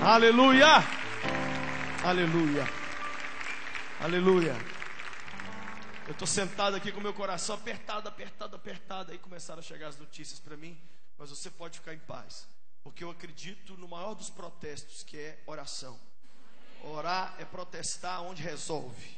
Aleluia! Aleluia! Aleluia! Eu estou sentado aqui com meu coração apertado, apertado, apertado. Aí começaram a chegar as notícias para mim. Mas você pode ficar em paz, porque eu acredito no maior dos protestos, que é oração. Orar é protestar onde resolve.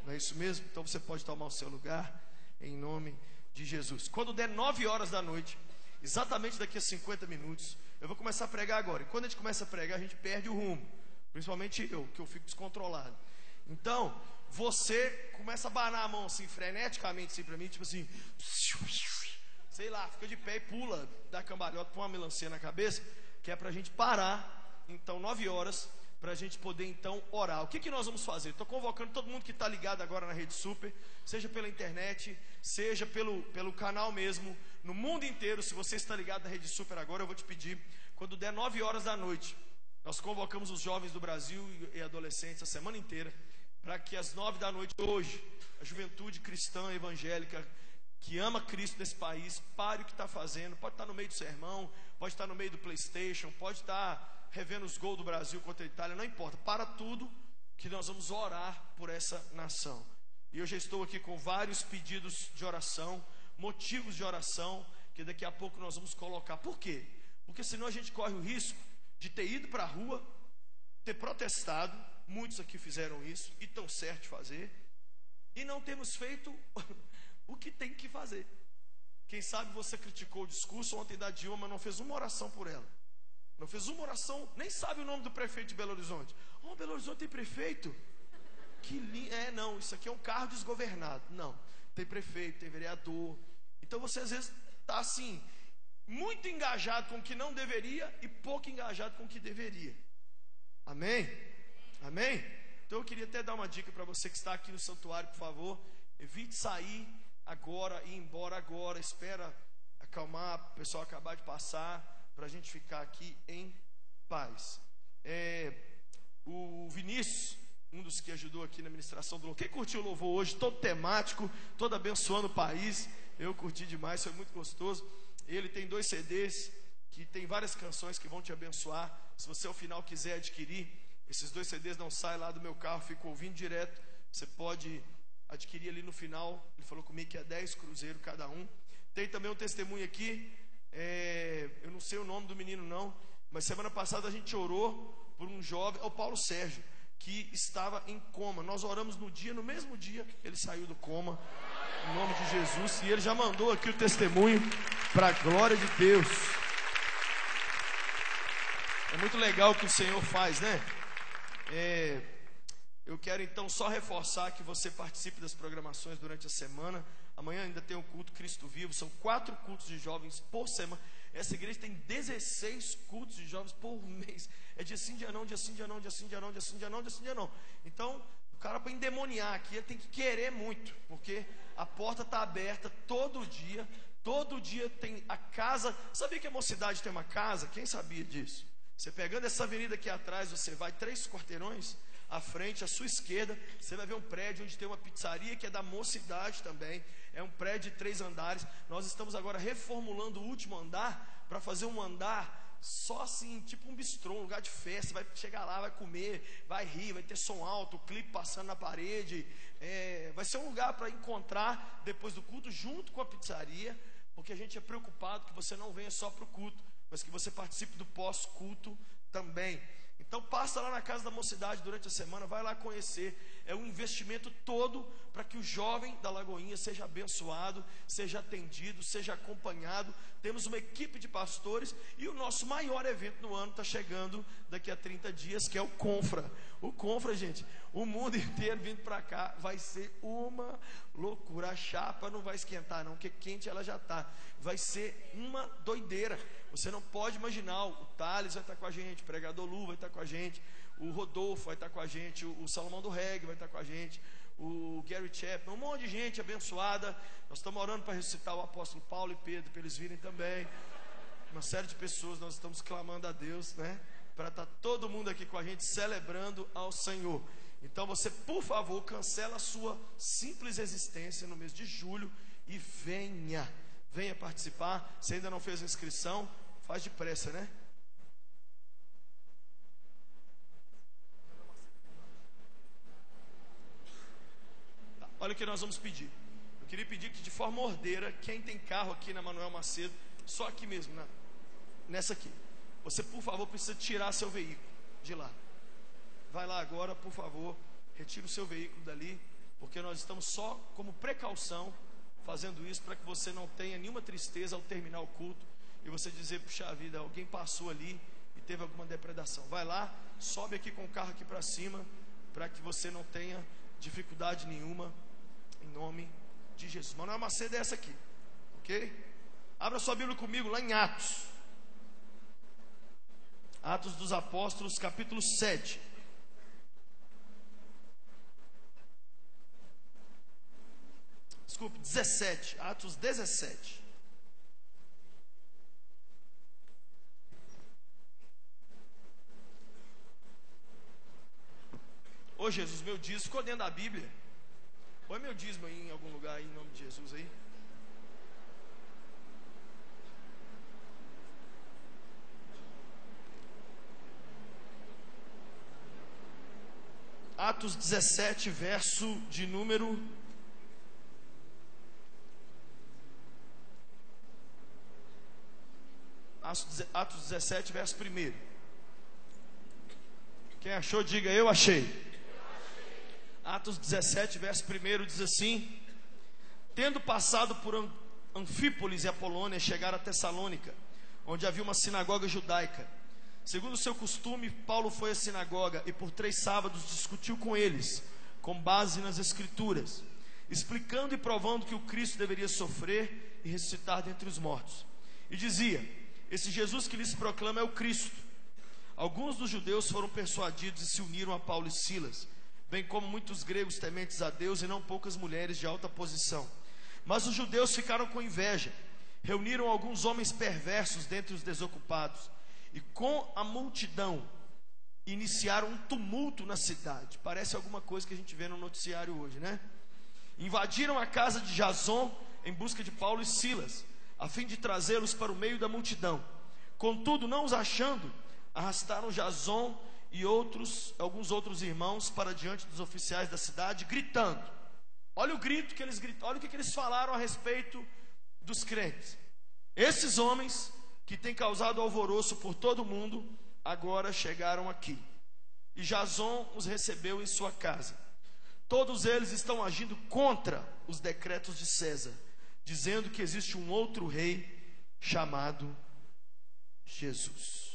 Não é isso mesmo? Então você pode tomar o seu lugar, em nome de Jesus. Quando der 9 horas da noite, exatamente daqui a 50 minutos, eu vou começar a pregar agora. E quando a gente começa a pregar, a gente perde o rumo. Principalmente eu, que eu fico descontrolado. Então, você começa a abanar a mão assim, freneticamente, assim, pra mim, tipo assim, sei lá, fica de pé e pula, dá cambalhota, põe uma melancia na cabeça, que é pra gente parar, então, 9 horas, pra gente poder, então, orar. O que nós vamos fazer? Estou convocando todo mundo que está ligado agora na Rede Super, seja pela internet, seja pelo canal mesmo, no mundo inteiro. Se você está ligado na Rede Super agora, eu vou te pedir, quando der 9 horas da noite, nós convocamos os jovens do Brasil e adolescentes a semana inteira, para que às 9 da noite hoje, a juventude cristã evangélica que ama Cristo nesse país, pare o que está fazendo. Pode estar no meio do sermão, pode estar no meio do PlayStation, pode estar revendo os gols do Brasil contra a Itália, não importa, para tudo, que nós vamos orar por essa nação. E eu já estou aqui com vários pedidos de oração, motivos de oração, que daqui a pouco nós vamos colocar. Por quê? Porque senão a gente corre o risco de ter ido para a rua, ter protestado. Muitos aqui fizeram isso e estão certos de fazer, e não temos feito o que tem que fazer. Quem sabe você criticou o discurso ontem da Dilma, mas não fez uma oração por ela. Não fez uma oração, nem sabe o nome do prefeito de Belo Horizonte. Oh, Belo Horizonte tem prefeito? Que lindo. Não, isso aqui é um carro desgovernado. Não, tem prefeito, tem vereador. Então você às vezes está assim, muito engajado com o que não deveria e pouco engajado com o que deveria. Amém? Amém? Então eu queria até dar uma dica para você que está aqui no santuário, por favor. Evite sair agora e ir embora agora. Espera acalmar, o pessoal acabar de passar, para a gente ficar aqui em paz. O Vinícius, um dos que ajudou aqui na ministração do louvor. Quem curtiu o louvor hoje, todo temático, todo abençoando o país. Eu curti demais, foi muito gostoso. Ele tem 2 CDs que tem várias canções que vão te abençoar. Se você ao final quiser adquirir, esses 2 CDs não saem lá do meu carro, fico ouvindo direto. Você pode adquirir ali no final. Ele falou comigo que é 10 cruzeiros cada um. Tem também um testemunho aqui. Eu não sei o nome do menino não, mas semana passada a gente orou por um jovem, é o Paulo Sérgio, que estava em coma. Nós oramos no mesmo dia ele saiu do coma, em nome de Jesus. E ele já mandou aqui o testemunho, para a glória de Deus. É muito legal o que o Senhor faz, né? Eu quero então só reforçar que você participe das programações durante a semana. Amanhã ainda tem o culto Cristo Vivo. São 4 cultos de jovens por semana. Essa igreja tem 16 cultos de jovens por mês. É dia sim, dia não, dia sim, dia não, dia sim, dia não, dia sim, dia não, dia sim, dia não. Então, o cara para endemoniar aqui, ele tem que querer muito, porque a porta está aberta todo dia. Todo dia tem a casa. Sabia que a Mocidade tem uma casa? Quem sabia disso? Você pegando essa avenida aqui atrás, você vai 3 quarteirões à frente, à sua esquerda, você vai ver um prédio onde tem uma pizzaria que é da Mocidade também. É um prédio de 3 andares. Nós estamos agora reformulando o último andar para fazer um andar só assim, tipo um bistrô, um lugar de festa. Vai chegar lá, vai comer, vai rir, vai ter som alto, clipe passando na parede. Vai ser um lugar para encontrar depois do culto junto com a pizzaria, porque a gente é preocupado que você não venha só para o culto, mas que você participe do pós-culto também. Então passa lá na Casa da Mocidade durante a semana, vai lá conhecer. É um investimento todo para que o jovem da Lagoinha seja abençoado, seja atendido, seja acompanhado. Temos uma equipe de pastores e o nosso maior evento no ano está chegando daqui a 30 dias, que é o Confra. O Confra, gente, o mundo inteiro vindo para cá, vai ser uma loucura. A chapa não vai esquentar não, porque quente ela já está. Vai ser uma doideira. Você não pode imaginar. O Thales vai estar com a gente, o Pregador Lu vai estar com a gente, o Rodolfo vai estar com a gente, o Salomão do Reggae vai estar com a gente, o Gary Chapman, um monte de gente abençoada. Nós estamos orando para ressuscitar o apóstolo Paulo e Pedro, para eles virem também. Uma série de pessoas, nós estamos clamando a Deus, né? Para estar todo mundo aqui com a gente, celebrando ao Senhor. Então você, por favor, cancela a sua simples existência no mês de julho e venha participar. Se ainda não fez a inscrição, faz depressa, né? olha o que nós vamos pedir. Eu queria pedir que de forma ordeira, quem tem carro aqui na Manuel Macedo, só aqui mesmo, nessa aqui, você por favor precisa tirar seu veículo de lá. Vai lá agora, por favor, retira o seu veículo dali, porque nós estamos só como precaução fazendo isso para que você não tenha nenhuma tristeza ao terminar o culto e você dizer, puxa vida, alguém passou ali e teve alguma depredação. Vai lá, sobe aqui com o carro aqui para cima, para que você não tenha dificuldade nenhuma, em nome de Jesus. Manuel Macedo é essa aqui, ok? Abra sua Bíblia comigo lá em Atos. Atos dos Apóstolos, capítulo 7. Desculpe, 17. Atos 17. Ô Jesus, meu dízimo ficou dentro da Bíblia. Põe meu dízimo aí em algum lugar aí, em nome de Jesus aí. Atos 17, verso de número... Atos 17, verso 1. Quem achou, diga, eu achei. Atos 17, verso 1 diz assim: tendo passado por Anfípolis e Apolônia, chegaram a Tessalônica, onde havia uma sinagoga judaica. Segundo o seu costume, Paulo foi à sinagoga e por 3 sábados discutiu com eles, com base nas Escrituras, explicando e provando que o Cristo deveria sofrer e ressuscitar dentre os mortos. E dizia: esse Jesus que lhes proclama é o Cristo. Alguns dos judeus foram persuadidos e se uniram a Paulo e Silas, bem como muitos gregos tementes a Deus e não poucas mulheres de alta posição. Mas os judeus ficaram com inveja, reuniram alguns homens perversos dentre os desocupados, e com a multidão iniciaram um tumulto na cidade. Parece alguma coisa que a gente vê no noticiário hoje, né? Invadiram a casa de Jason em busca de Paulo e Silas, a fim de trazê-los para o meio da multidão. Contudo, não os achando, arrastaram Jason e alguns outros irmãos para diante dos oficiais da cidade, gritando. Olha o grito que eles gritam, olha o que eles falaram a respeito dos crentes. Esses homens que têm causado alvoroço por todo o mundo, agora chegaram aqui. E Jason os recebeu em sua casa. Todos eles estão agindo contra os decretos de César, dizendo que existe um outro rei chamado Jesus.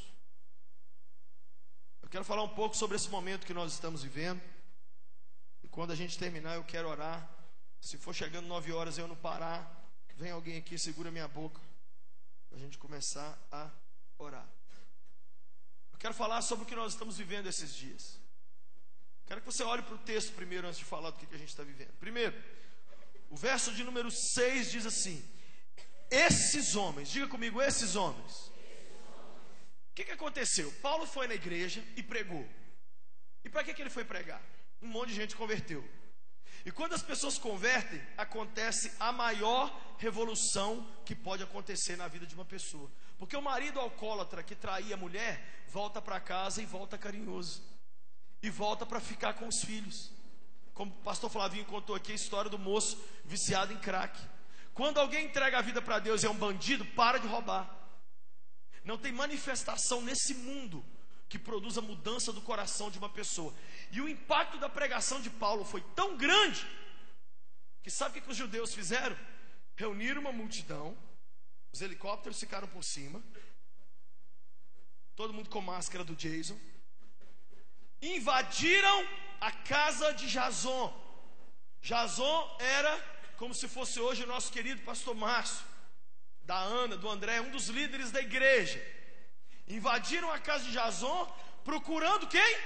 Eu quero falar um pouco sobre esse momento que nós estamos vivendo. E quando a gente terminar, eu quero orar. Se for chegando 9 horas e eu não parar, vem alguém aqui, segura minha boca, para a gente começar a orar. Eu quero falar sobre o que nós estamos vivendo esses dias. Quero que você olhe para o texto primeiro, antes de falar do que a gente está vivendo. Primeiro, o verso de número 6 diz assim: esses homens, diga comigo, esses homens. O que aconteceu? Paulo foi na igreja e pregou. E para que ele foi pregar? Um monte de gente converteu. E quando as pessoas convertem, acontece a maior revolução que pode acontecer na vida de uma pessoa. Porque o marido alcoólatra que traía a mulher, volta para casa e volta carinhoso. E volta para ficar com os filhos. Como o pastor Flavinho contou aqui a história do moço viciado em crack. Quando alguém entrega a vida para Deus e é um bandido, para de roubar. Não tem manifestação nesse mundo que produza mudança do coração de uma pessoa. E o impacto da pregação de Paulo foi tão grande, que sabe o que os judeus fizeram? Reuniram uma multidão, os helicópteros ficaram por cima, todo mundo com máscara do Jason, invadiram a casa de Jason. Jason era, como se fosse hoje o nosso querido pastor Márcio, da Ana, do André, um dos líderes da igreja. Invadiram a casa de Jason, procurando quem?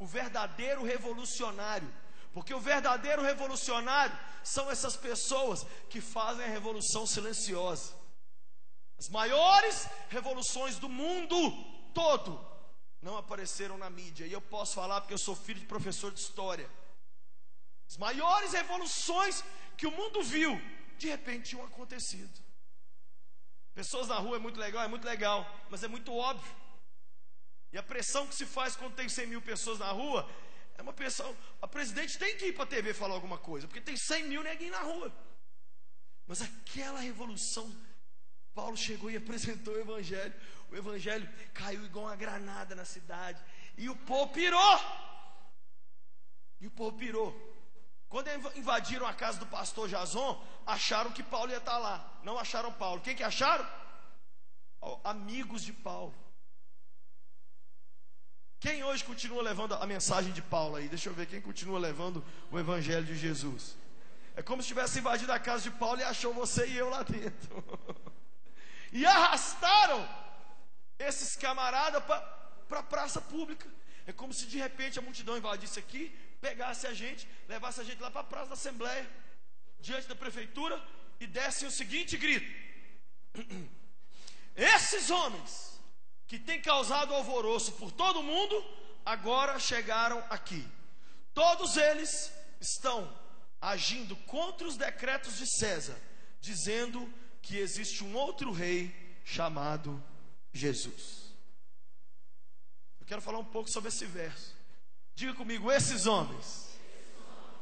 O verdadeiro revolucionário. Porque o verdadeiro revolucionário são essas pessoas que fazem a revolução silenciosa. As maiores revoluções do mundo todo não apareceram na mídia. E eu posso falar porque eu sou filho de professor de história. As maiores revoluções que o mundo viu, de repente tinham acontecido. Pessoas na rua é muito legal, mas é muito óbvio. E a pressão que se faz quando tem 100 mil pessoas na rua É uma pessoa, a presidente tem que ir para a TV falar alguma coisa, porque tem 100 mil neguinhos na rua. Mas aquela revolução, Paulo chegou e apresentou o evangelho. O evangelho caiu igual uma granada na cidade. E o povo pirou. Quando invadiram a casa do pastor Jason, acharam que Paulo ia estar lá. Não acharam Paulo. Quem que acharam? Amigos de Paulo. Quem hoje continua levando a mensagem de Paulo aí? Deixa eu ver quem continua levando o evangelho de Jesus. É como se tivesse invadido a casa de Paulo e achou você e eu lá dentro. E arrastaram esses camaradas para a praça pública. É como se de repente a multidão invadisse aqui, pegasse a gente, levasse a gente lá para a praça da Assembleia, diante da prefeitura, e dessem o seguinte grito: esses homens que têm causado alvoroço por todo mundo, agora chegaram aqui. Todos eles estão agindo contra os decretos de César, dizendo que existe um outro rei chamado Jesus. Eu quero falar um pouco sobre esse verso. Diga comigo, esses homens.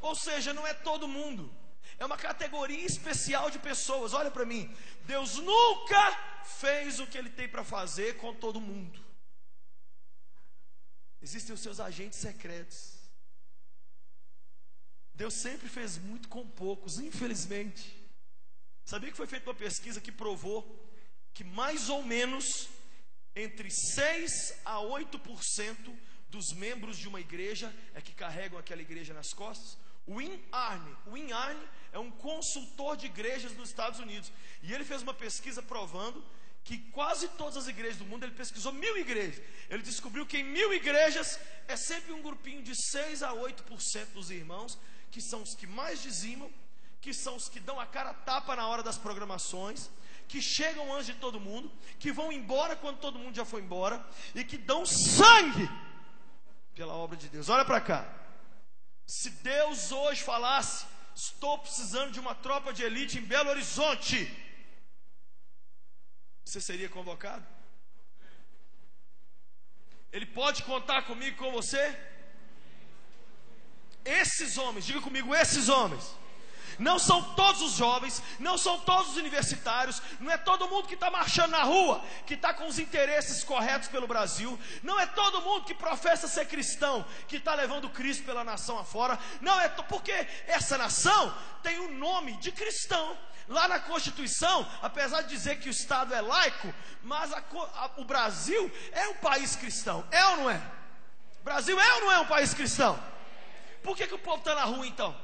Ou seja, não é todo mundo. É uma categoria especial de pessoas. Olha para mim. Deus nunca fez o que Ele tem para fazer com todo mundo. Existem os seus agentes secretos. Deus sempre fez muito com poucos, infelizmente. Sabia que foi feita uma pesquisa que provou que mais ou menos entre 6 a 8% dos membros de uma igreja é que carregam aquela igreja nas costas? O Win Arne é um consultor de igrejas nos Estados Unidos. E ele fez uma pesquisa provando que quase todas as igrejas do mundo, ele pesquisou 1000 igrejas. Ele descobriu que em 1000 igrejas é sempre um grupinho de 6 a 8% dos irmãos, que são os que mais dizimam, que são os que dão a cara a tapa na hora das programações, que chegam antes de todo mundo, que vão embora quando todo mundo já foi embora, e que dão sangue pela obra de Deus. Olha para cá. Se Deus hoje falasse: estou precisando de uma tropa de elite em Belo Horizonte, você seria convocado? Ele pode contar comigo, com você? Esses homens, diga comigo, esses homens. Não são todos os jovens, não são todos os universitários, não é todo mundo que está marchando na rua, que está com os interesses corretos pelo Brasil, não é todo mundo que professa ser cristão, que está levando Cristo pela nação afora, não é porque essa nação tem o nome de cristão. Lá na Constituição, apesar de dizer que o Estado é laico, mas o Brasil é um país cristão, é ou não é? O Brasil é ou não é um país cristão? Por que o povo está na rua então?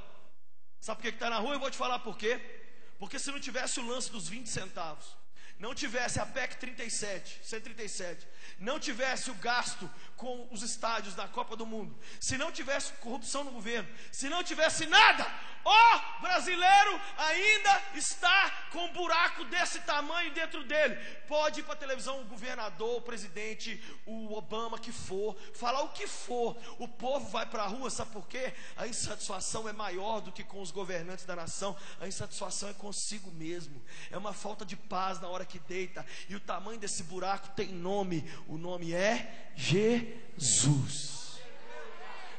Sabe por que está na rua? Eu vou te falar por quê. Porque se não tivesse o lance dos 20 centavos, não tivesse a PEC 137, não tivesse o gasto com os estádios da Copa do Mundo, se não tivesse corrupção no governo, se não tivesse nada, o brasileiro ainda está com um buraco desse tamanho dentro dele. Pode ir para a televisão o governador, o presidente, o Obama, que for, falar o que for, o povo vai para a rua. Sabe por quê? A insatisfação é maior do que com os governantes da nação. A insatisfação é consigo mesmo. É uma falta de paz na hora que deita. E o tamanho desse buraco tem nome. O nome é Jesus.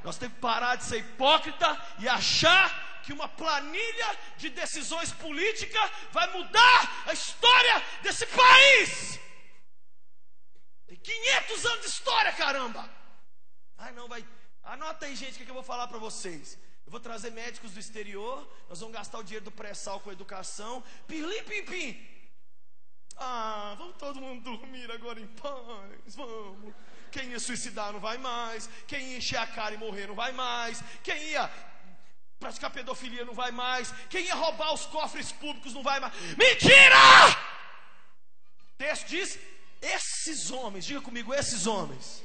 Nós temos que parar de ser hipócrita e achar que uma planilha de decisões políticas vai mudar a história desse país. Tem 500 anos de história, caramba. Ai, não vai. Anota aí, gente, o que eu vou falar para vocês. Eu vou trazer médicos do exterior. Nós vamos gastar o dinheiro do pré-sal com educação. Pirlim, pim, pim. Ah, vamos todo mundo dormir agora em paz. Vamos. Quem ia suicidar não vai mais. Quem ia encher a cara e morrer não vai mais. Quem ia praticar pedofilia não vai mais. Quem ia roubar os cofres públicos não vai mais. Mentira! O texto diz: esses homens, diga comigo, esses homens.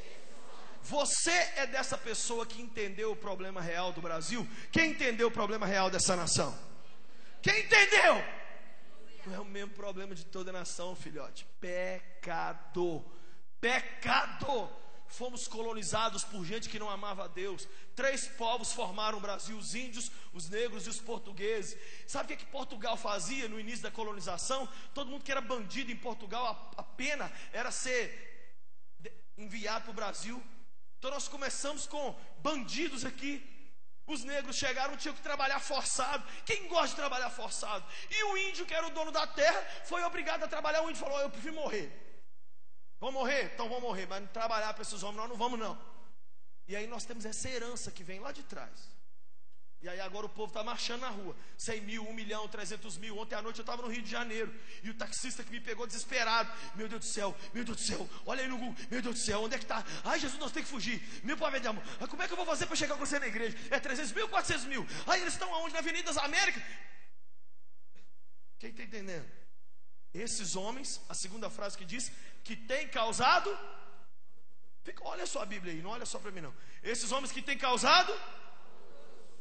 Você é dessa pessoa que entendeu o problema real do Brasil? Quem entendeu o problema real dessa nação? Quem entendeu? Não é o mesmo problema de toda a nação, filhote. Pecado. Pecado. Fomos colonizados por gente que não amava a Deus. 3 povos formaram o Brasil: os índios, os negros e os portugueses. Sabe o que Portugal fazia no início da colonização? Todo mundo que era bandido em Portugal, a pena era ser enviado para o Brasil. Então nós começamos com bandidos aqui. Os negros chegaram, tinham que trabalhar forçado. Quem gosta de trabalhar forçado? E o índio, que era o dono da terra, foi obrigado a trabalhar. O índio falou: eu prefiro morrer. Vão morrer? Então vão morrer, mas não trabalhar para esses homens nós não vamos não. E aí nós temos essa herança que vem lá de trás. E aí agora o povo está marchando na rua, 100 mil, 1 milhão, 300 mil. Ontem à noite eu estava no Rio de Janeiro, e o taxista que me pegou desesperado: meu Deus do céu, olha aí no Google, meu Deus do céu, onde é que está? Ai Jesus, nós temos que fugir, meu pai de amor, como é que eu vou fazer para chegar com você na igreja? É 300 mil, 400 mil, aí eles estão aonde? Na Avenida das Américas. Quem está entendendo? Esses homens, a segunda frase que diz, que tem causado, olha só a Bíblia aí, não olha só para mim não. Esses homens que tem causado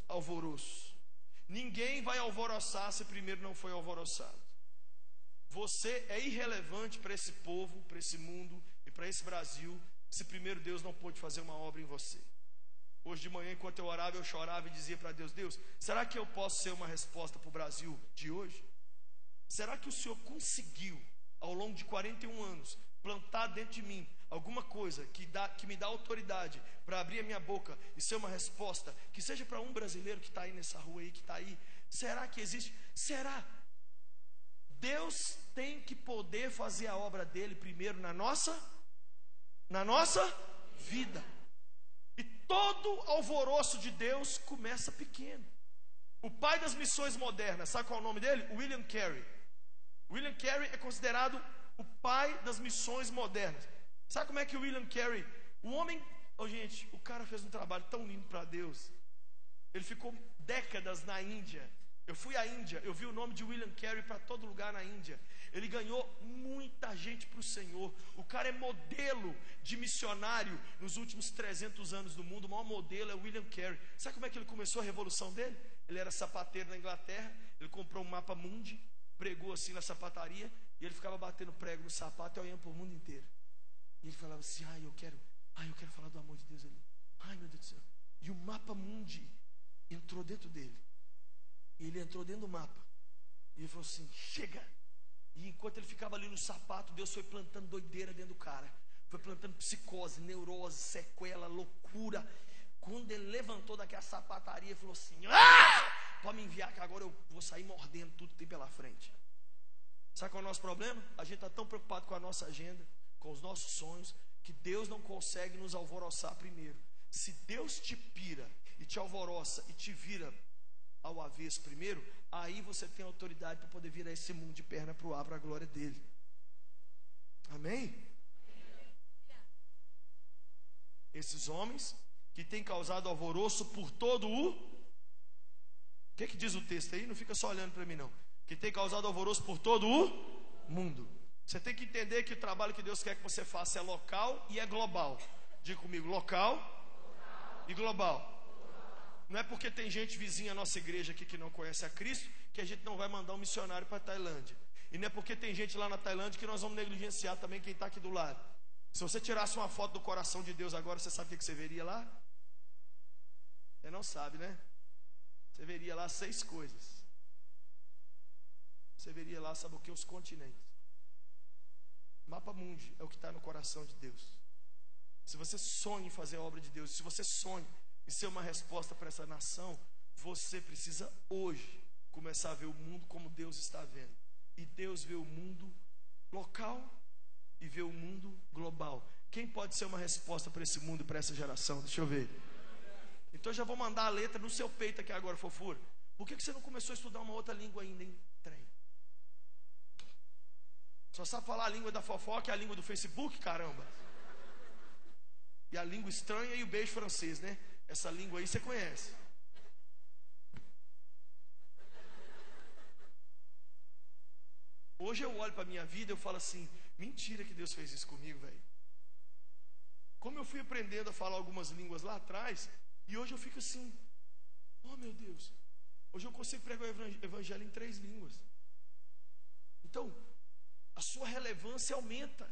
alvoroço. Ninguém vai alvoroçar se primeiro não foi alvoroçado. Você é irrelevante para esse povo, para esse mundo e para esse Brasil, se primeiro Deus não pôde fazer uma obra em você. Hoje de manhã, enquanto eu orava, eu chorava e dizia para Deus: Deus, será que eu posso ser uma resposta para o Brasil de hoje? Será que o Senhor conseguiu, ao longo de 41 anos, plantar dentro de mim alguma coisa que me dá autoridade para abrir a minha boca e ser uma resposta, que seja para um brasileiro que está aí nessa rua aí, que está aí? Será que existe? Será? Deus tem que poder fazer a obra dele primeiro na nossa vida. E todo alvoroço de Deus começa pequeno. O pai das missões modernas, sabe qual é o nome dele? William Carey. William Carey é considerado o pai das missões modernas. Sabe como é que o William Carey, o homem, gente, o cara fez um trabalho tão lindo para Deus. Ele ficou décadas na Índia. Eu fui à Índia, eu vi o nome de William Carey para todo lugar na Índia. Ele ganhou muita gente para o Senhor. O cara é modelo de missionário nos últimos 300 anos do mundo. O maior modelo é William Carey. Sabe como é que ele começou a revolução dele? Ele era sapateiro na Inglaterra. Ele comprou um mapa mundi, pregou assim na sapataria, e ele ficava batendo prego no sapato e olhando para o mundo inteiro. E ele falava assim: eu quero falar do amor de Deus ali. Ai meu Deus do céu. E o mapa mundi entrou dentro dele. E ele entrou dentro do mapa. E ele falou assim: chega. E enquanto ele ficava ali no sapato, Deus foi plantando doideira dentro do cara. Foi plantando psicose, neurose, sequela, loucura. Quando ele levantou daquela sapataria, ele falou assim: pode me enviar que agora eu vou sair mordendo tudo que tem pela frente. Sabe qual é o nosso problema? A gente está tão preocupado com a nossa agenda, com os nossos sonhos, que Deus não consegue nos alvoroçar primeiro. Se Deus te pira e te alvoroça e te vira ao avesso primeiro, aí você tem autoridade para poder virar esse mundo de perna para o ar, para a glória dele. Amém? Esses homens que têm causado alvoroço por todo o que diz o texto aí? Não fica só olhando para mim não. Que tem causado alvoroço por todo o mundo. Você tem que entender que o trabalho que Deus quer que você faça é local e é global. Diga comigo: local e global. Não é porque tem gente vizinha à nossa igreja aqui que não conhece a Cristo que a gente não vai mandar um missionário para a Tailândia. E não é porque tem gente lá na Tailândia que nós vamos negligenciar também quem está aqui do lado. Se você tirasse uma foto do coração de Deus agora, você sabe o que você veria lá? Você não sabe, né? Você veria lá 6 coisas. Você veria lá, sabe o que? Os continentes. Mapa mundi é o que está no coração de Deus. Se você sonha em fazer a obra de Deus, se você sonha em ser uma resposta para essa nação, você precisa hoje começar a ver o mundo como Deus está vendo. E Deus vê o mundo local e vê o mundo global. Quem pode ser uma resposta para esse mundo e para essa geração? Deixa eu ver. Então eu já vou mandar a letra no seu peito aqui agora, fofura. Por que você não começou a estudar uma outra língua ainda, hein? Trem. Só sabe falar a língua da fofoca e a língua do Facebook, caramba. E a língua estranha e o beijo francês, né? Essa língua aí você conhece. Hoje eu olho para a minha vida e eu falo assim: mentira que Deus fez isso comigo, velho. Como eu fui aprendendo a falar algumas línguas lá atrás, e hoje eu fico assim: oh meu Deus, hoje eu consigo pregar o evangelho em 3 línguas. Então, a sua relevância aumenta.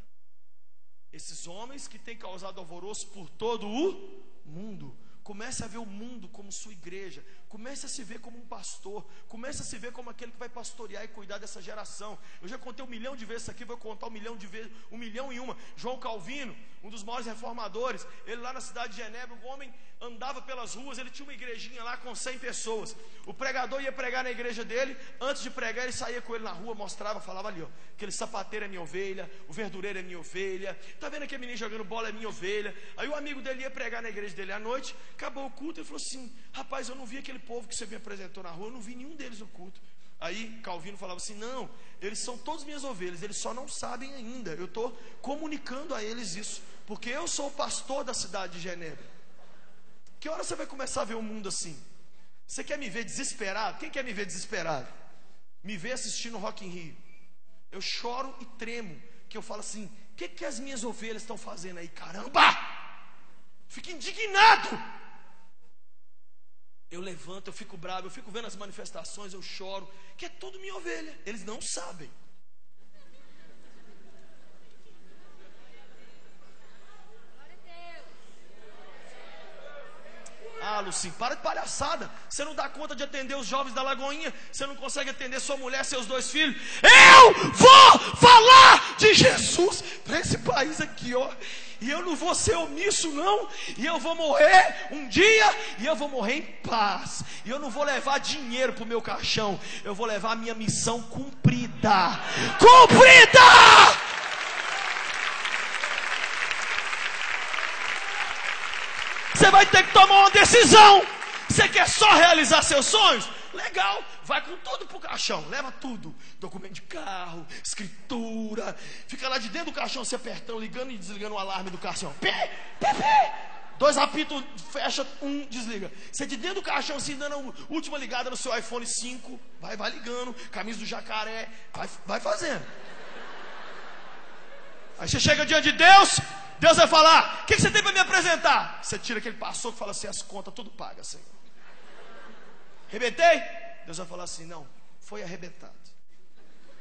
Esses homens que têm causado alvoroço por todo o mundo. Comece a ver o mundo como sua igreja. Comece a se ver como um pastor. Comece a se ver como aquele que vai pastorear e cuidar dessa geração. Eu já contei 1 milhão de vezes isso aqui, vou contar 1 milhão de vezes, 1 milhão e uma. João Calvino, um dos maiores reformadores. Ele lá na cidade de Genebra, o homem andava pelas ruas, ele tinha uma igrejinha lá com 100 pessoas. O pregador ia pregar na igreja dele, antes de pregar ele saía com ele na rua, mostrava, falava ali, ó, aquele sapateiro é minha ovelha, o verdureiro é minha ovelha, tá vendo aquele menino jogando bola é minha ovelha. Aí o amigo dele ia pregar na igreja dele à noite, acabou o culto, ele falou assim: rapaz, eu não vi aquele povo que você me apresentou na rua, eu não vi nenhum deles no culto. Aí Calvino falava assim: não, eles são todos minhas ovelhas, eles só não sabem ainda, eu estou comunicando a eles isso, porque eu sou o pastor da cidade de Genebra. Que hora você vai começar a ver o mundo assim? Você quer me ver desesperado? Quem quer me ver desesperado? Me ver assistindo Rock in Rio. Eu choro e tremo, que eu falo assim: o que as minhas ovelhas estão fazendo aí? Caramba! Fico indignado. Eu levanto, eu fico bravo, eu fico vendo as manifestações, eu choro, que é tudo minha ovelha. Eles não sabem. Ah, Lucim, para de palhaçada. Você não dá conta de atender os jovens da Lagoinha. Você não consegue atender sua mulher, seus 2 filhos. Eu vou falar de Jesus para esse país aqui, ó. E eu não vou ser omisso, não. E eu vou morrer um dia, e eu vou morrer em paz. E eu não vou levar dinheiro para o meu caixão. Eu vou levar a minha missão cumprida. Cumprida! Você vai ter que tomar uma decisão. Você quer só realizar seus sonhos? Legal, vai com tudo pro caixão, leva tudo, documento de carro, escritura, fica lá de dentro do caixão, se apertando, ligando e desligando o alarme do caixão. Pi, pi, pi. 2 apitos, fecha, 1 desliga. Você de dentro do caixão, assim, dando a última ligada no seu iPhone 5, vai ligando, camisa do jacaré, vai fazendo. Aí você chega diante de Deus, Deus vai falar: o que você tem para me apresentar? Você tira aquele paçoco e fala assim: as contas tudo paga, Senhor. Arrebentei? Deus vai falar assim: não, foi arrebentado.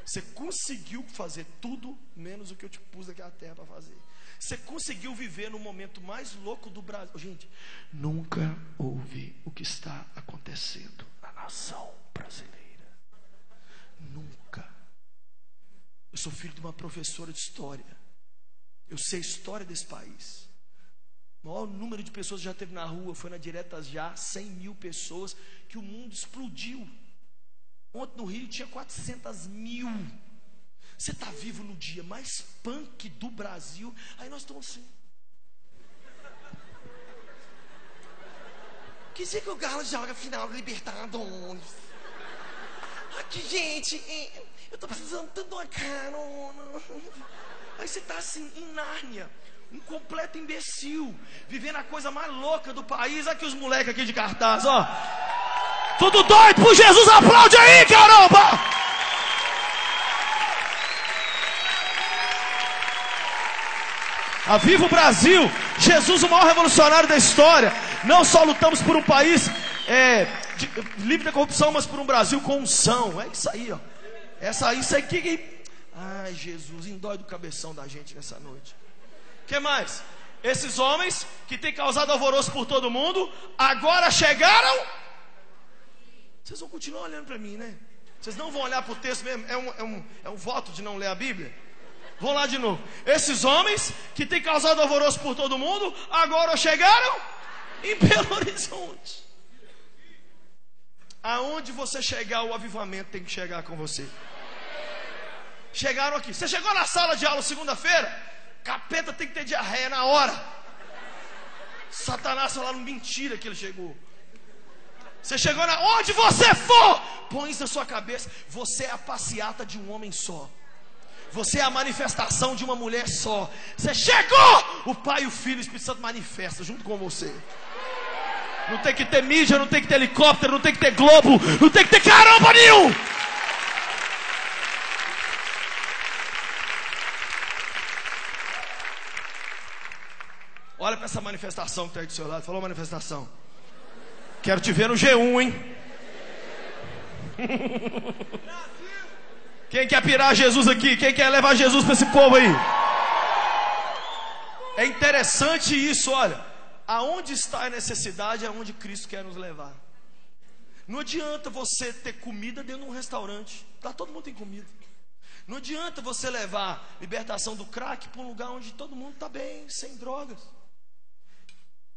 Você conseguiu fazer tudo menos o que eu te pus aqui na terra para fazer. Você conseguiu viver no momento mais louco do Brasil. Gente, nunca houve o que está acontecendo na nação brasileira. Nunca. Eu sou filho de uma professora de história. Eu sei a história desse país. O maior número de pessoas que já teve na rua foi na Diretas Já, 100 mil pessoas, que o mundo explodiu. Ontem no Rio tinha 400 mil. Você está vivo no dia mais punk do Brasil. Aí nós estamos assim. Que dia que o Galo joga final do Libertadores? Aqui, gente, eu estou precisando tanto de uma carona. Aí você está assim, em Nárnia, um completo imbecil, vivendo a coisa mais louca do país. Aqui os moleques aqui de cartaz, ó. Tudo doido por Jesus, aplaude aí, caramba! Viva o Brasil! Jesus, o maior revolucionário da história. Não só lutamos por um país livre da corrupção, mas por um Brasil com unção. É isso aí, ó. Isso aí que... Ai, Jesus, endói do cabeção da gente nessa noite. O que mais? Esses homens que têm causado alvoroço por todo mundo, agora chegaram. Vocês vão continuar olhando para mim, né? Vocês não vão olhar para o texto mesmo? É um voto de não ler a Bíblia? Vamos lá de novo. Esses homens que têm causado alvoroço por todo mundo, agora chegaram em Belo Horizonte. Aonde você chegar, o avivamento tem que chegar com você. Chegaram aqui. Você chegou na sala de aula segunda-feira, capeta tem que ter diarreia na hora. Satanás falando mentira que ele chegou. Você chegou onde você for, põe isso na sua cabeça: você é a passeata de um homem só. Você é a manifestação de uma mulher só. Você chegou, o Pai, o Filho e o Espírito Santo manifesta junto com você. Não tem que ter mídia, não tem que ter helicóptero, não tem que ter globo, não tem que ter caramba nenhum. Olha para essa manifestação que está aí do seu lado. Falou manifestação. Quero te ver no G1, hein? Quem quer pirar Jesus aqui? Quem quer levar Jesus para esse povo aí? É interessante isso, olha. Aonde está a necessidade é onde Cristo quer nos levar. Não adianta você ter comida dentro de um restaurante. Lá todo mundo tem comida. Não adianta você levar libertação do crack para um lugar onde todo mundo está bem, sem drogas.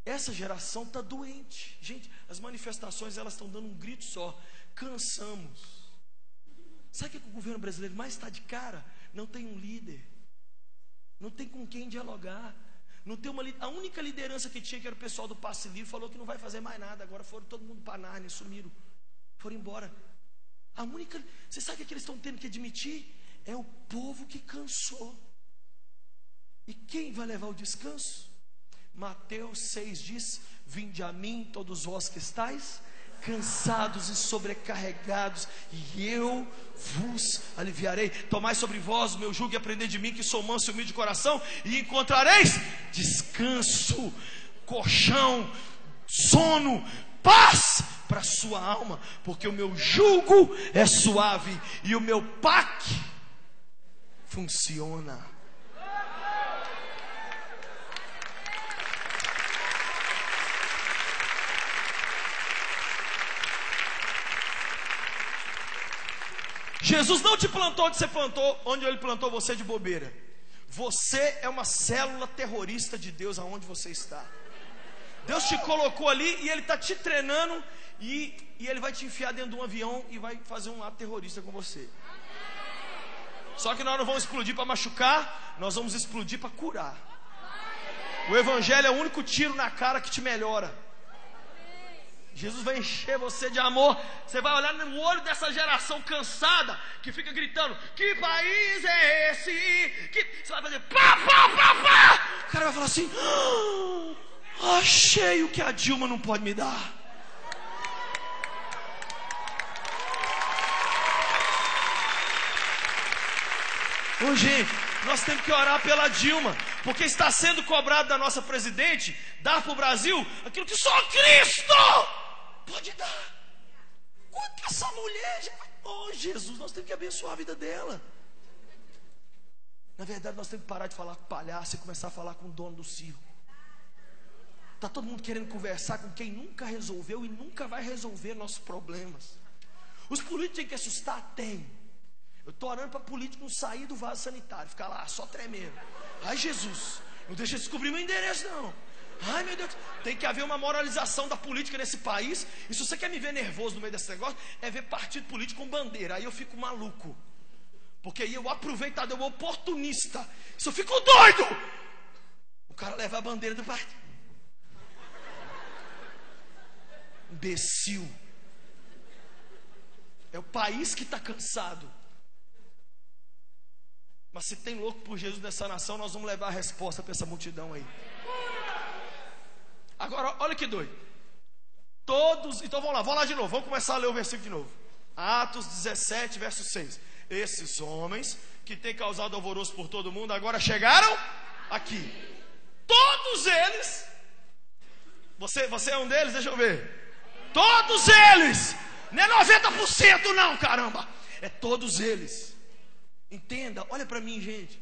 Essa geração está doente. Gente, as manifestações elas estão dando um grito só. Cansamos. Sabe o que o governo brasileiro mais está de cara? Não tem um líder. Não tem com quem dialogar. Não tem a única liderança que tinha, que era o pessoal do Passe Livre, falou que não vai fazer mais nada. Agora foram todo mundo para Nárnia, sumiram. Foram embora. Você sabe o que eles estão tendo que admitir? É o povo que cansou. E quem vai levar o descanso? Mateus 6 diz: vinde a mim todos vós que estáis cansados e sobrecarregados, e eu vos aliviarei. Tomai sobre vós o meu jugo e aprendei de mim, que sou manso e humilde de coração, e encontrareis descanso, colchão, sono, paz para a sua alma, porque o meu jugo é suave e o meu pac funciona. Jesus não te plantou onde você plantou, onde Ele plantou você de bobeira. Você é uma célula terrorista de Deus aonde você está. Deus te colocou ali e Ele está te treinando e Ele vai te enfiar dentro de um avião e vai fazer um ato terrorista com você. Só que nós não vamos explodir para machucar, nós vamos explodir para curar. O Evangelho é o único tiro na cara que te melhora. Jesus vai encher você de amor. Você vai olhar no olho dessa geração cansada que fica gritando: que país é esse? Você vai fazer pá, pá, pá, pá. O cara vai falar assim: achei o que a Dilma não pode me dar. Ô gente, nós temos que orar pela Dilma, porque está sendo cobrado da nossa presidente dar para o Brasil aquilo que só Cristo pode dar. Quanto que essa mulher já vai... Oh Jesus, nós temos que abençoar a vida dela. Na verdade nós temos que parar de falar com palhaço e começar a falar com o dono do circo. Está todo mundo querendo conversar com quem nunca resolveu e nunca vai resolver nossos problemas. Os políticos têm que assustar? Tem. Eu estou orando para político não sair do vaso sanitário, ficar lá só tremendo. Ai Jesus, não deixa eu descobrir meu endereço não. Ai meu Deus, tem que haver uma moralização da política nesse país. E se você quer me ver nervoso no meio desse negócio, é ver partido político com bandeira. Aí eu fico maluco, porque aí eu aproveitado, eu oportunista. Se eu fico doido, o cara leva a bandeira do partido. Imbecil. É o país que está cansado. Mas se tem louco por Jesus nessa nação, nós vamos levar a resposta para essa multidão aí. Agora, olha que doido. Todos, então vamos lá de novo. Vamos começar a ler o versículo de novo. Atos 17, verso 6. Esses homens que têm causado alvoroço por todo mundo, agora chegaram aqui. Todos eles. Você é um deles? Deixa eu ver. Todos eles. Não é 90% não, caramba. É todos eles. Entenda, olha para mim, gente.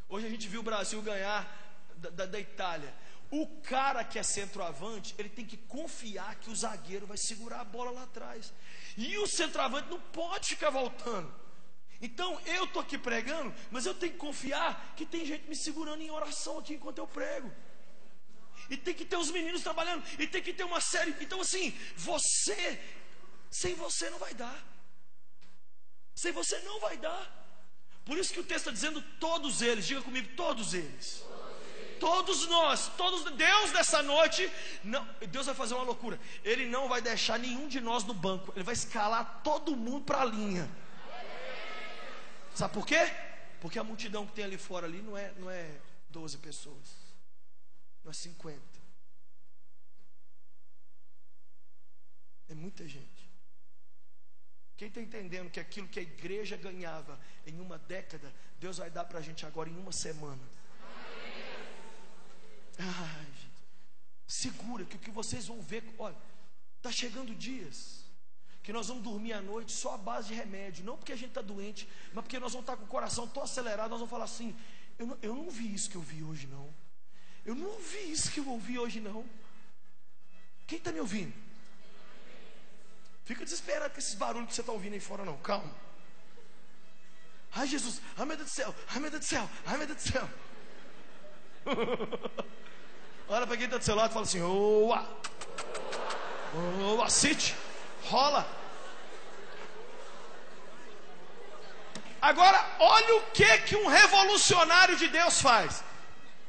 Hoje a gente viu o Brasil ganhar da Itália. O cara que é centroavante, ele tem que confiar que o zagueiro vai segurar a bola lá atrás. E o centroavante não pode ficar voltando. Então eu estou aqui pregando, mas eu tenho que confiar que tem gente me segurando em oração aqui enquanto eu prego. E tem que ter os meninos trabalhando. E tem que ter uma série. Então assim, sem você não vai dar. Sem você não vai dar. Por isso que o texto está dizendo todos eles. Diga comigo, todos eles. Todos nós, Deus nessa noite, não, Deus vai fazer uma loucura. Ele não vai deixar nenhum de nós no banco. Ele vai escalar todo mundo para a linha. Sabe por quê? Porque a multidão que tem ali fora ali não é 12 pessoas, não é 50. É muita gente. Quem está entendendo que aquilo que a igreja ganhava em uma década, Deus vai dar para a gente agora em uma semana. Ai, gente, segura que o que vocês vão ver. Olha, está chegando dias que nós vamos dormir à noite só à base de remédio. Não porque a gente está doente, mas porque nós vamos estar com o coração tão acelerado. Nós vamos falar assim: eu não vi isso que eu vi hoje não. Eu não vi isso que eu ouvi hoje não. Quem está me ouvindo? Fica desesperado com esses barulhos que você está ouvindo aí fora não. Calma. Ai, Jesus, ai meu Deus do céu, ai meu Deus do céu, ai meu Deus do céu. Olha para quem está do seu lado e fala assim: oa, cite, rola. Agora, olha o que um revolucionário de Deus faz.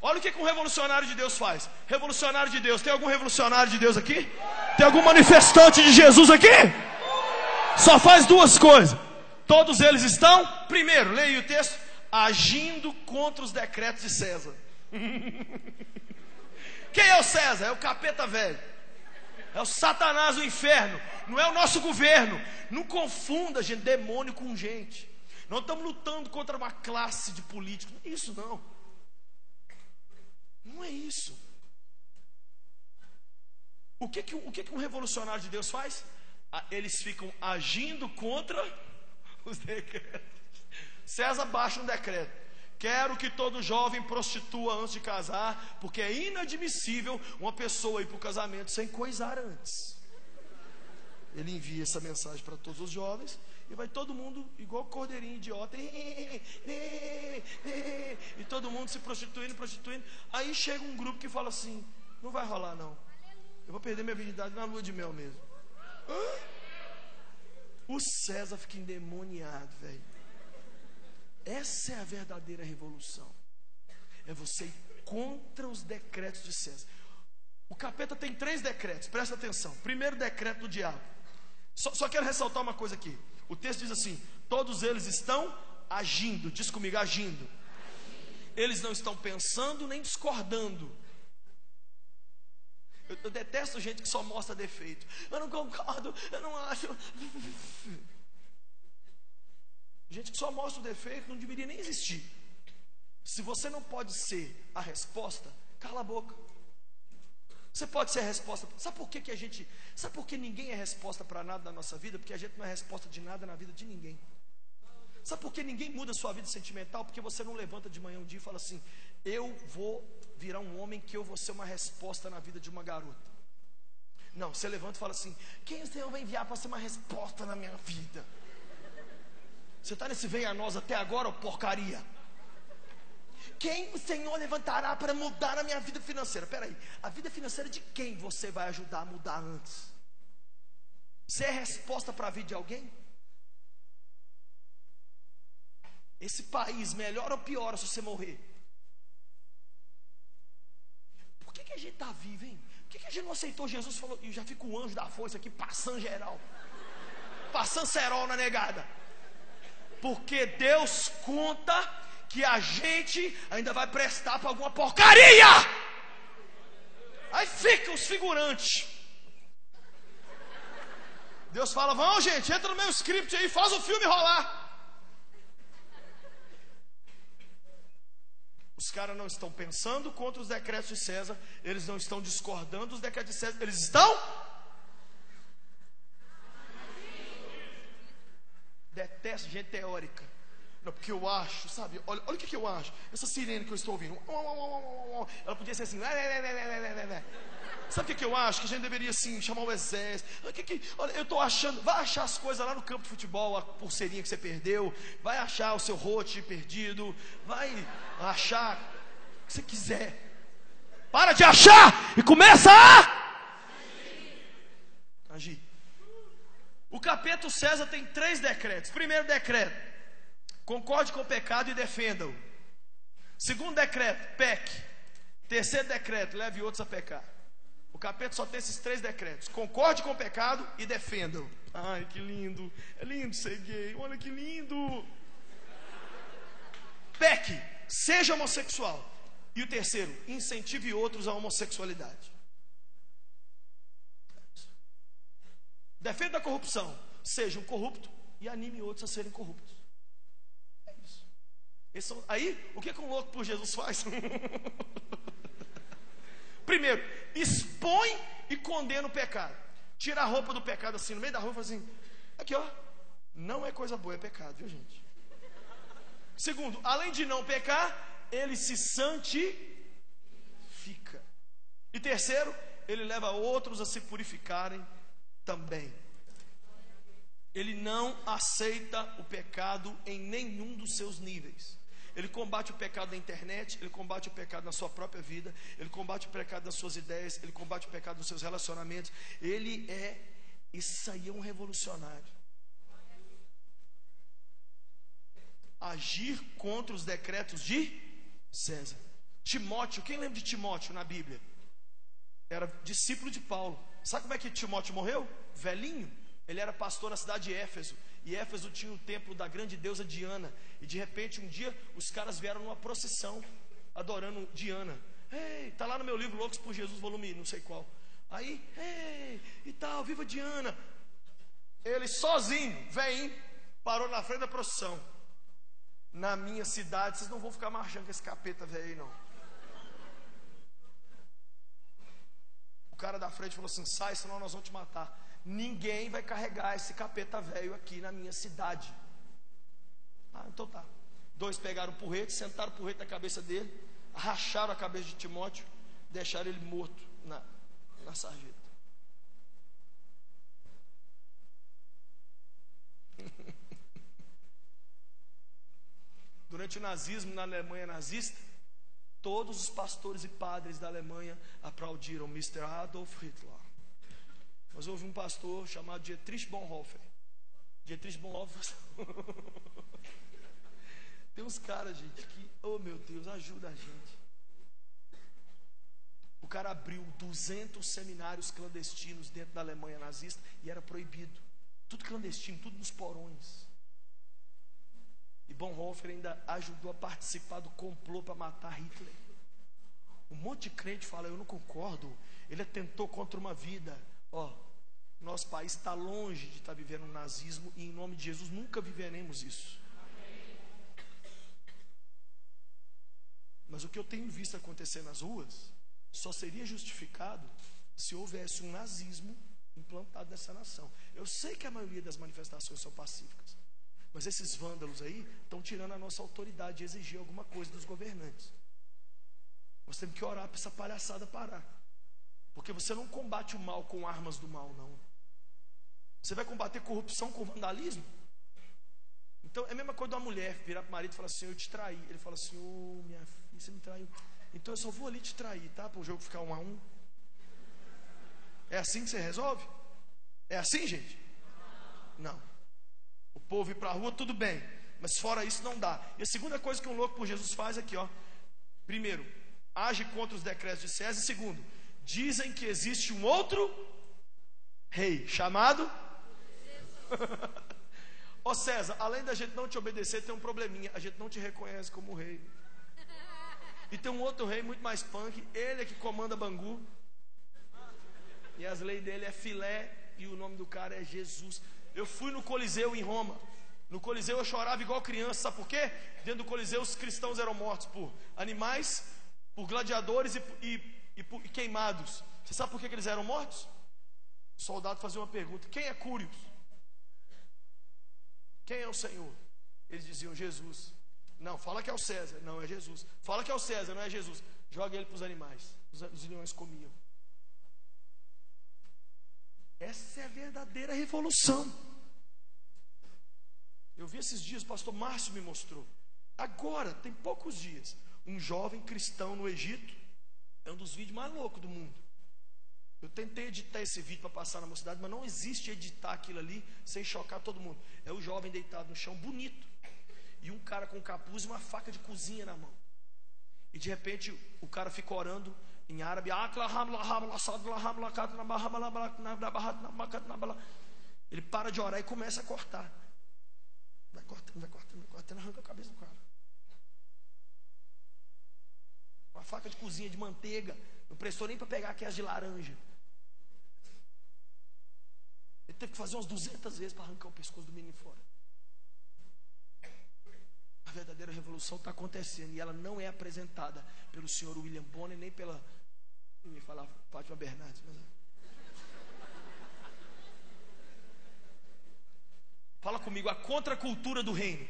Olha o que um revolucionário de Deus faz. Revolucionário de Deus, tem algum revolucionário de Deus aqui? Tem algum manifestante de Jesus aqui? Só faz duas coisas. Todos eles estão, primeiro, leia o texto, agindo contra os decretos de César. Quem é o César? É o capeta velho. É o Satanás do inferno. Não é o nosso governo. Não confunda, gente, demônio com gente. Nós estamos lutando contra uma classe de políticos. Não é isso, não. Não é isso. O que um revolucionário de Deus faz? Eles ficam agindo contra os decretos. César baixa um decreto: quero que todo jovem prostitua antes de casar, porque é inadmissível uma pessoa ir para o casamento sem coisar antes. Ele envia essa mensagem para todos os jovens, e vai todo mundo igual cordeirinho idiota, e todo mundo se prostituindo. Aí chega um grupo que fala assim: não vai rolar não, eu vou perder minha virgindade na lua de mel mesmo. O César fica endemoniado, velho. Essa é a verdadeira revolução. É você ir contra os decretos de César. O capeta tem 3 decretos, presta atenção. Primeiro decreto do diabo. Só quero ressaltar uma coisa aqui. O texto diz assim: todos eles estão agindo. Diz comigo, agindo. Eles não estão pensando nem discordando. Eu detesto gente que só mostra defeito. Eu não concordo, eu não acho. Gente que só mostra o defeito não deveria nem existir. Se você não pode ser a resposta, cala a boca. Você pode ser a resposta. Sabe por que ninguém é resposta para nada na nossa vida? Porque a gente não é resposta de nada na vida de ninguém. Sabe por que ninguém muda a sua vida sentimental? Porque você não levanta de manhã um dia e fala assim: eu vou virar um homem que eu vou ser uma resposta na vida de uma garota. Não, você levanta e fala assim: quem o Senhor vai enviar para ser uma resposta na minha vida? Você está nesse venha a nós até agora, ô porcaria? Quem o Senhor levantará para mudar a minha vida financeira? Peraí, a vida financeira de quem você vai ajudar a mudar antes? Você é resposta para a vida de alguém? Esse país melhora ou piora se você morrer? Por que a gente está vivo, hein? Por que a gente não aceitou Jesus? Falou, e já fica o anjo da força aqui passando geral, passando cerol na negada. Porque Deus conta que a gente ainda vai prestar para alguma porcaria. Aí fica os figurantes. Deus fala: vamos, gente, entra no meu script aí, faz o filme rolar. Os caras não estão pensando contra os decretos de César, eles não estão discordando dos decretos de César, eles estão. Detesto gente teórica. Não, porque eu acho, sabe? Olha o que eu acho. Essa sirene que eu estou ouvindo, ela podia ser assim. Sabe o que eu acho? Que a gente deveria assim chamar o exército. Olha, eu estou achando. Vai achar as coisas lá no campo de futebol, a pulseirinha que você perdeu. Vai achar o seu rote perdido. Vai achar o que você quiser. Para de achar e começa a agir. O capeta, o César, tem 3 decretos. Primeiro decreto: concorde com o pecado e defenda-o. Segundo decreto: peque. Terceiro decreto: leve outros a pecar. O capeta só tem esses 3 decretos: concorde com o pecado e defenda-o. Ai, que lindo. É lindo ser gay. Olha que lindo. Peque, seja homossexual. E o terceiro: incentive outros à homossexualidade. Defenda a corrupção. Seja um corrupto e anime outros a serem corruptos. É isso. Aí, o que um louco por Jesus faz? Primeiro, expõe e condena o pecado. Tira a roupa do pecado assim, no meio da rua, e fala assim: aqui ó, não é coisa boa, é pecado, viu gente? Segundo, além de não pecar, ele se santifica. E terceiro, ele leva outros a se purificarem também. Ele não aceita o pecado em nenhum dos seus níveis. Ele combate o pecado na internet, ele combate o pecado na sua própria vida, ele combate o pecado nas suas ideias, ele combate o pecado nos seus relacionamentos. Isso aí é um revolucionário. Agir contra os decretos de César. Timóteo, quem lembra de Timóteo na Bíblia? Era discípulo de Paulo. Sabe como é que Timóteo morreu? Velhinho. Ele era pastor na cidade de Éfeso. E Éfeso tinha o templo da grande deusa Diana. E de repente um dia os caras vieram numa procissão adorando Diana. Ei, tá lá no meu livro Loucos por Jesus, volume não sei qual. Aí, ei, e tal, viva Diana. Ele sozinho, velhinho, parou na frente da procissão. Na minha cidade, vocês não vão ficar marchando com esse capeta velho aí, não. O cara da frente falou assim: sai, senão nós vamos te matar. Ninguém vai carregar esse capeta velho aqui na minha cidade. Ah, então tá. 2 pegaram o porrete, sentaram o porrete na cabeça dele, racharam a cabeça de Timóteo, deixaram ele morto na sarjeta. Durante o nazismo, na Alemanha nazista, todos os pastores e padres da Alemanha aplaudiram Mr. Adolf Hitler. Mas houve um pastor chamado Dietrich Bonhoeffer. Dietrich Bonhoeffer. Tem uns caras, gente, que, oh meu Deus, ajuda a gente. O cara abriu 200 seminários clandestinos dentro da Alemanha nazista e era proibido. Tudo clandestino, tudo nos porões. E Bonhoeffer ainda ajudou a participar do complô para matar Hitler. Um monte de crente fala: eu não concordo, ele atentou contra uma vida. Nosso país está longe de estar vivendo um nazismo, e em nome de Jesus nunca viveremos isso. Mas o que eu tenho visto acontecer nas ruas só seria justificado se houvesse um nazismo implantado nessa nação. Eu sei que a maioria das manifestações são pacíficas, mas esses vândalos aí estão tirando a nossa autoridade de exigir alguma coisa dos governantes. Nós temos que orar para essa palhaçada parar. Porque você não combate o mal com armas do mal, não. Você vai combater corrupção com vandalismo? Então é a mesma coisa de uma mulher virar para o marido e falar assim: eu te traí. Ele fala assim: ô minha filha, você me traiu. Então eu só vou ali te trair, tá? Para o jogo ficar 1-1. É assim que você resolve? É assim, gente? Não. O povo ir para a rua, tudo bem, mas fora isso não dá. E a segunda coisa que um louco por Jesus faz aqui, primeiro, age contra os decretos de César. E segundo, dizem que existe um outro rei chamado Ô César, além da gente não te obedecer, tem um probleminha: a gente não te reconhece como rei. E tem um outro rei muito mais punk, ele é que comanda Bangu, e as leis dele é filé, e o nome do cara é Jesus. Eu fui no Coliseu em Roma. No Coliseu eu chorava igual criança. Sabe por quê? Dentro do Coliseu os cristãos eram mortos por animais, por gladiadores e queimados. Você sabe por que eles eram mortos? O soldado fazia uma pergunta: quem é Cúrios? Quem é o Senhor? Eles diziam: Jesus. Não, fala que é o César. Não, é Jesus. Fala que é o César, não é Jesus. Joga ele para os animais. Os leões comiam. Essa é a verdadeira revolução. Eu vi esses dias, o pastor Márcio me mostrou. Agora, tem poucos dias, um jovem cristão no Egito. É um dos vídeos mais loucos do mundo. Eu tentei editar esse vídeo para passar na mocidade, mas não existe editar aquilo ali sem chocar todo mundo. É o jovem deitado no chão, bonito, e um cara com capuz e uma faca de cozinha na mão. E de repente o cara fica orando em árabe. Ele para de orar e começa a cortar. Vai cortando, arranca a cabeça do cara. Uma faca de cozinha de manteiga. Não prestou nem para pegar aquelas de laranja. Ele teve que fazer umas 200 vezes para arrancar o pescoço do menino fora. A verdadeira revolução está acontecendo, e ela não é apresentada pelo senhor William Bonner, nem pela, eu ia falar Fátima Bernardes, mas... Fala comigo: a contracultura do reino.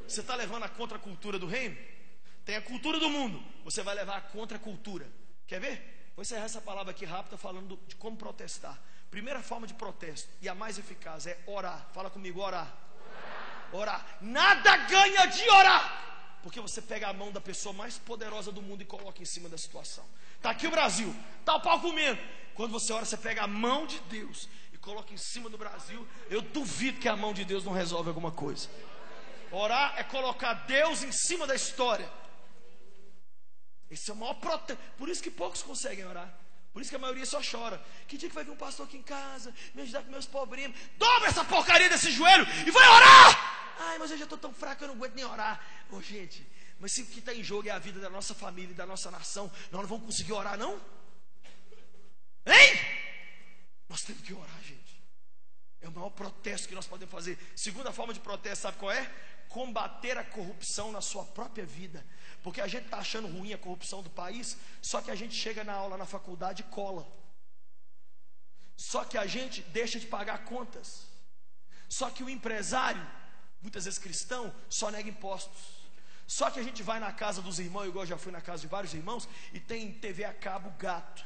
Você está levando a contracultura do reino? Tem a cultura do mundo, você vai levar a contracultura. Quer ver? Vou encerrar essa palavra aqui rápida falando de como protestar. Primeira forma de protesto, e a mais eficaz, é orar. Fala comigo, orar. Orar. Nada ganha de orar, porque você pega a mão da pessoa mais poderosa do mundo e coloca em cima da situação. Está aqui o Brasil, está o pau comendo. Quando você ora, você pega a mão de Deus e coloca em cima do Brasil. Eu duvido que a mão de Deus não resolve alguma coisa. Orar é colocar Deus em cima da história. Esse é o maior protesto. Por isso que poucos conseguem orar. Por isso que a maioria só chora. Que dia que vai vir um pastor aqui em casa me ajudar com meus pobrinhos? Dobra essa porcaria desse joelho e vai orar! Ai, mas eu já estou tão fraco que eu não aguento nem orar. Ô gente, mas se o que está em jogo é a vida da nossa família e da nossa nação, nós não vamos conseguir orar, não? Hein? Nós temos que orar, gente. É o maior protesto que nós podemos fazer. Segunda forma de protesto, sabe qual é? Combater a corrupção na sua própria vida. Porque a gente está achando ruim a corrupção do país, só que a gente chega na aula na faculdade e cola. Só que a gente deixa de pagar contas. Só que o empresário, muitas vezes cristão, só nega impostos. Só que a gente vai na casa dos irmãos, igual eu já fui na casa de vários irmãos, e tem TV a cabo gato.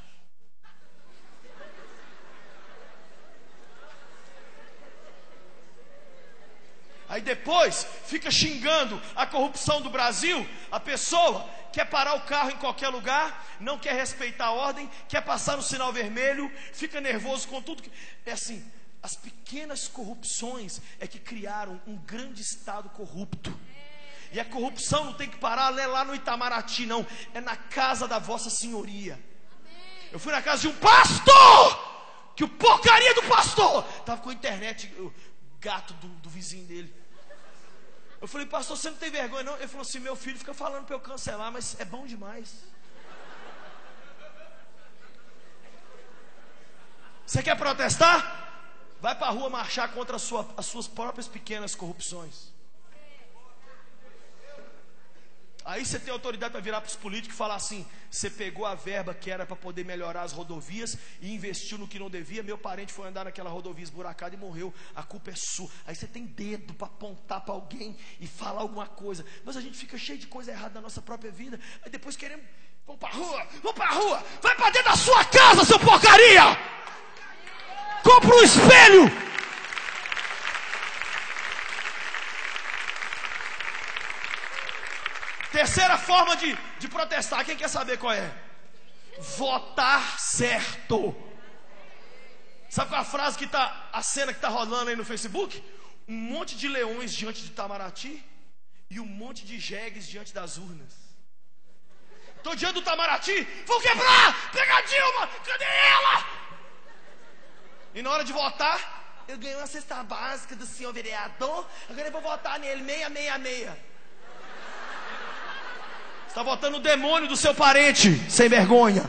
Aí depois fica xingando a corrupção do Brasil. A pessoa quer parar o carro em qualquer lugar, não quer respeitar a ordem, quer passar no sinal vermelho, fica nervoso com tudo. É assim, as pequenas corrupções é que criaram um grande estado corrupto. E a corrupção não tem que parar lá no Itamaraty, não. É na casa da vossa senhoria. Eu fui na casa de um pastor, que o porcaria do pastor estava com a internet, o gato do vizinho dele. Eu falei, pastor, você não tem vergonha não? Ele falou assim, meu filho fica falando para eu cancelar, mas é bom demais. Você quer protestar? Vai para a rua marchar contra as suas próprias pequenas corrupções. Aí você tem autoridade para virar para os políticos e falar assim: você pegou a verba que era para poder melhorar as rodovias e investiu no que não devia. Meu parente foi andar naquela rodovia esburacada e morreu. A culpa é sua. Aí você tem dedo para apontar para alguém e falar alguma coisa. Mas a gente fica cheio de coisa errada na nossa própria vida. Aí depois queremos, vamos para a rua, vai para dentro da sua casa, seu porcaria! Compra um espelho! Terceira forma de protestar, quem quer saber qual é? Votar certo. Sabe qual é a frase que tá, a cena que está rolando aí no Facebook? Um monte de leões diante de Itamaraty e um monte de jegues diante das urnas. Estou diante do Itamaraty, vão quebrar, pega a Dilma, cadê ela? E na hora de votar, eu ganhei uma cesta básica do senhor vereador, agora eu vou votar nele, 666. Está votando o demônio do seu parente, sem vergonha.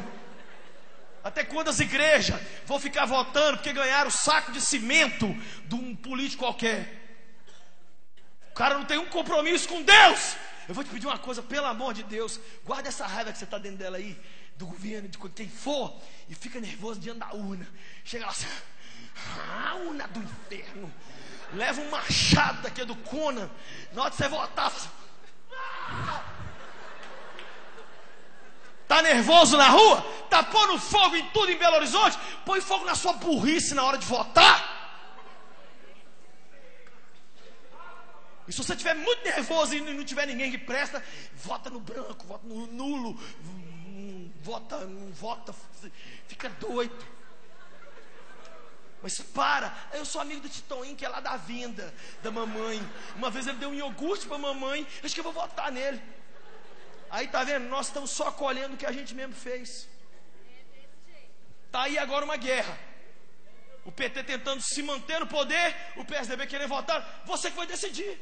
Até quando as igrejas vão ficar votando porque ganharam o saco de cimento de um político qualquer? O cara não tem um compromisso com Deus. Eu vou te pedir uma coisa, pelo amor de Deus, guarda essa raiva que você está dentro dela aí, do governo, de quem for, e fica nervoso diante da urna. Chega lá assim, a urna do inferno. Leva um machado daqui do Conan. Na hora de você votar, faz... Está nervoso na rua? Está pondo fogo em tudo em Belo Horizonte? Põe fogo na sua burrice na hora de votar. E se você estiver muito nervoso e não tiver ninguém que presta, vota no branco, vota no nulo, não vota, fica doido. Mas para, eu sou amigo do Titoinho, que é lá da vinda da mamãe. Uma vez ele deu um iogurte para a mamãe, acho que eu vou votar nele. Aí tá vendo, nós estamos só colhendo o que a gente mesmo fez. Tá aí agora uma guerra. O PT tentando se manter no poder, o PSDB querendo votar. Você que vai decidir.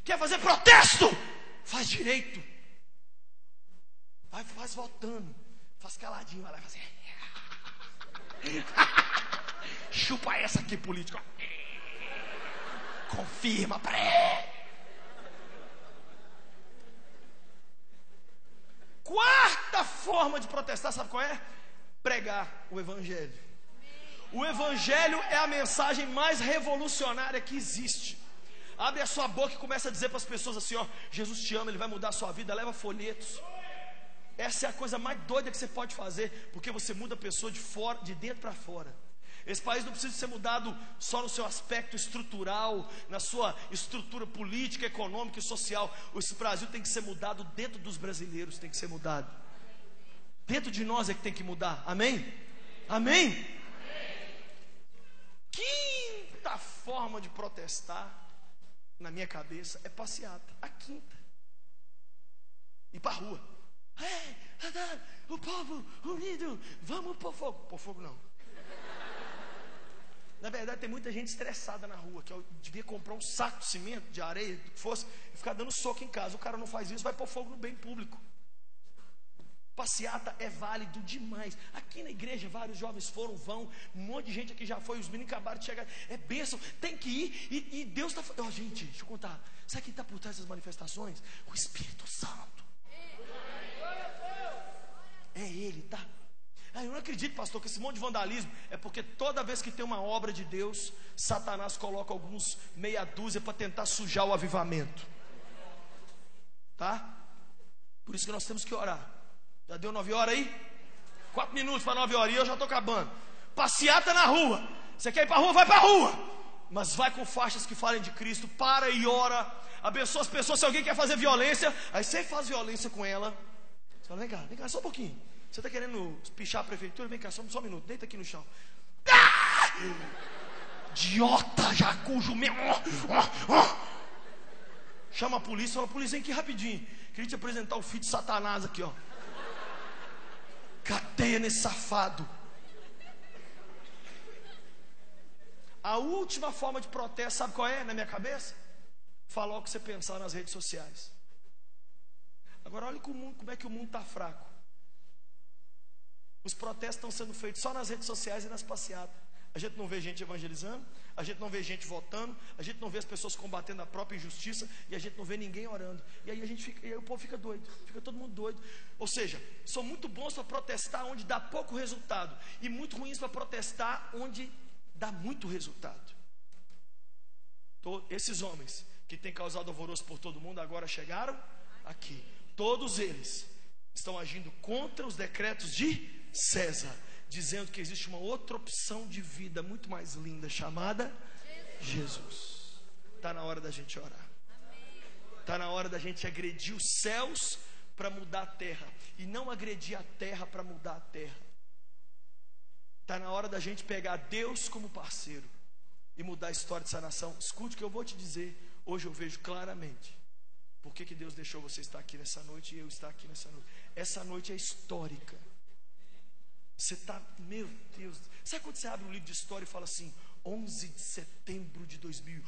Quer fazer protesto? Faz direito. Vai, faz votando. Faz caladinho, vai lá fazer. Chupa essa aqui, político. Confirma, pré. Quarta forma de protestar, sabe qual é? Pregar o Evangelho. O Evangelho é a mensagem mais revolucionária que existe. Abre a sua boca e começa a dizer para as pessoas assim, ó, Jesus te ama, Ele vai mudar a sua vida, leva folhetos. Essa é a coisa mais doida que você pode fazer, porque você muda a pessoa de dentro para fora. Esse país não precisa ser mudado só no seu aspecto estrutural, na sua estrutura política, econômica e social. Esse Brasil tem que ser mudado dentro dos brasileiros, tem que ser mudado. Dentro de nós é que tem que mudar. Amém? Amém? Quinta forma de protestar, na minha cabeça, é passeata. A quinta. Ir para a rua. O povo unido, vamos pôr fogo. Pôr fogo não. Na verdade, tem muita gente estressada na rua, que eu devia comprar um saco de cimento, de areia, do que fosse, e ficar dando soco em casa. O cara não faz isso, vai pôr fogo no bem público. Passeata é válido demais. Aqui na igreja, vários jovens vão, um monte de gente aqui já foi, os meninos acabaram de chegar. É bênção, tem que ir, e Deus está... gente, deixa eu contar. Sabe quem está por trás dessas manifestações? O Espírito Santo. É Ele, tá? Eu não acredito, pastor, que esse monte de vandalismo é porque toda vez que tem uma obra de Deus, Satanás coloca alguns meia dúzia para tentar sujar o avivamento. Tá? Por isso que nós temos que orar. Já deu 9 horas aí? 4 minutos para 9 horas e eu já estou acabando. Passeata na rua. Você quer ir para a rua? Vai para a rua. Mas vai com faixas que falem de Cristo. Para e ora. Abençoa as pessoas. Se alguém quer fazer violência, aí você faz violência com ela. Você fala, vem cá, só um pouquinho. Você está querendo pichar a prefeitura? Vem cá, só um minuto, deita aqui no chão. Idiota, jacujo mesmo. Chama a polícia, fala, polícia, vem aqui rapidinho. Queria te apresentar o filho de Satanás aqui, ó. Cadeia nesse safado. A última forma de protesto, sabe qual é na minha cabeça? Falar o que você pensar nas redes sociais. Agora olha como é que o mundo está fraco. Os protestos estão sendo feitos só nas redes sociais e nas passeatas. A gente não vê gente evangelizando, a gente não vê gente votando, a gente não vê as pessoas combatendo a própria injustiça, e a gente não vê ninguém orando. E aí e aí o povo fica doido, fica todo mundo doido. Ou seja, são muito bons para protestar onde dá pouco resultado, e muito ruins para protestar onde dá muito resultado. Esses homens que têm causado alvoroço por todo mundo agora chegaram aqui. Todos eles estão agindo contra os decretos de César, dizendo que existe uma outra opção de vida muito mais linda, chamada Jesus. Está na hora da gente orar. Está na hora da gente agredir os céus para mudar a terra, e não agredir a terra para mudar a terra. Está na hora da gente pegar Deus como parceiro e mudar a história dessa nação. Escute o que eu vou te dizer. Hoje eu vejo claramente por que Deus deixou você estar aqui nessa noite e eu estar aqui nessa noite. Essa noite é histórica. Você está, meu Deus. Sabe quando você abre um livro de história e fala assim, 11 de setembro de 2000,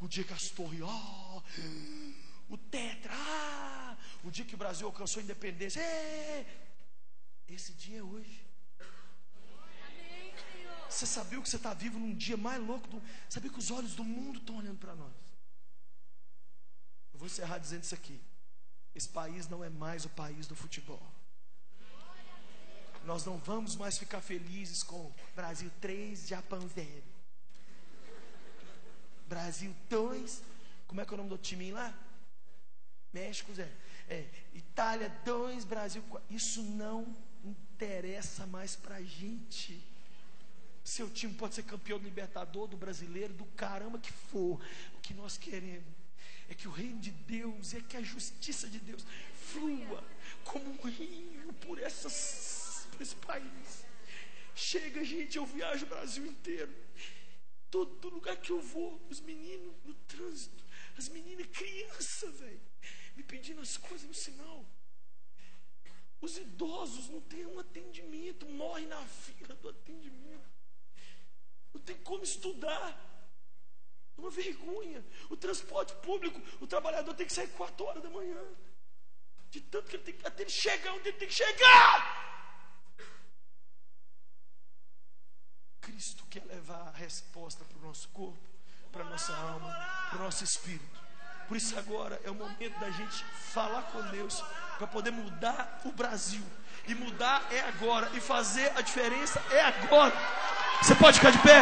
o dia que as torres, o tetra, o dia que o Brasil alcançou a independência, esse dia é hoje. Você sabia que você está vivo num dia mais louco? Sabia que os olhos do mundo estão olhando para nós? Eu vou encerrar dizendo isso aqui. Esse país não é mais o país do futebol. Nós não vamos mais ficar felizes com Brasil 3, Japão 0. Brasil 2, como é que é o nome do time lá? México 0. Itália 2, Brasil 4. Isso não interessa mais pra gente. Seu time pode ser campeão do Libertador, do Brasileiro, do caramba que for. O que nós queremos é que o reino de Deus, é que a justiça de Deus flua como um rio por esse país. Chega, gente, eu viajo o Brasil inteiro. Todo lugar que eu vou, os meninos no trânsito, as meninas crianças, velho, me pedindo as coisas no sinal. Os idosos não têm um atendimento, morrem na fila do atendimento. Não tem como estudar. É uma vergonha. O transporte público, o trabalhador tem que sair 4 horas da manhã. De tanto que ele tem que, até ele chegar onde ele tem que chegar. Cristo quer levar a resposta para o nosso corpo, para a nossa alma, para o nosso espírito. Por isso agora é o momento da gente falar com Deus para poder mudar o Brasil. E mudar é agora, e fazer a diferença é agora. Você pode ficar de pé?